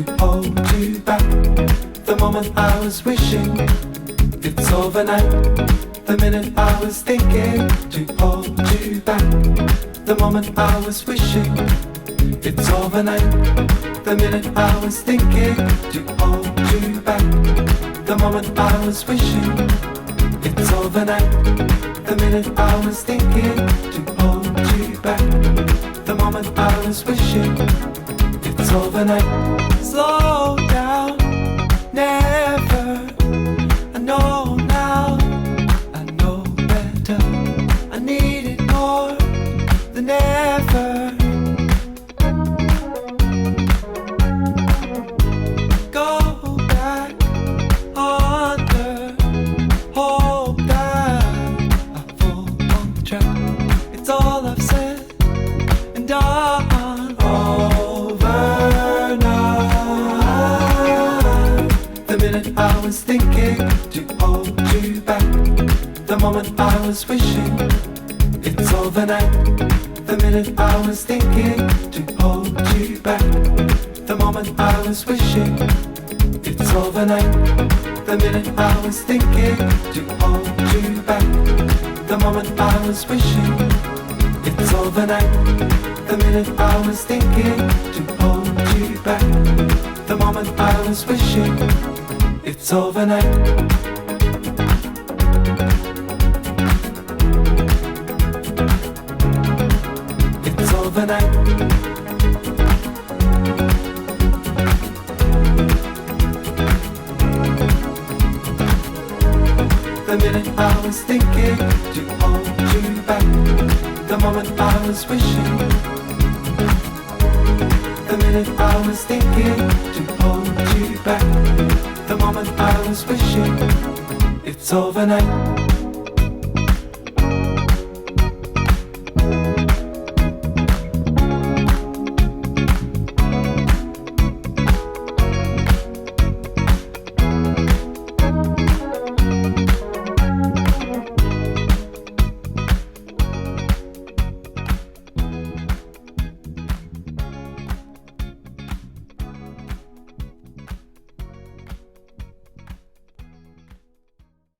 to hold you back. The moment I was wishing it's overnight. The minute I was thinking to hold you back. The moment I was wishing it's overnight. The minute I was thinking to hold you back. The moment I was wishing it's overnight. The minute I was thinking to hold you back. The moment I was wishing it's overnight. Slow down, never. I know now, I know better. I need it more than ever. Go back under, hope that I fall on the track. It's all I've said and done. The minute I was thinking to hold you back. The moment I was wishing it's overnight. The minute I was thinking to hold you back. The moment I was wishing it's overnight. The minute I was thinking to hold you back. The moment I was wishing it's overnight. The minute I was thinking to hold you back. The moment I was wishing it's overnight. It's overnight. The minute I was thinking to hold you back. The moment I was wishing. The minute I was thinking to hold you back. The moment I was wishing it's overnight.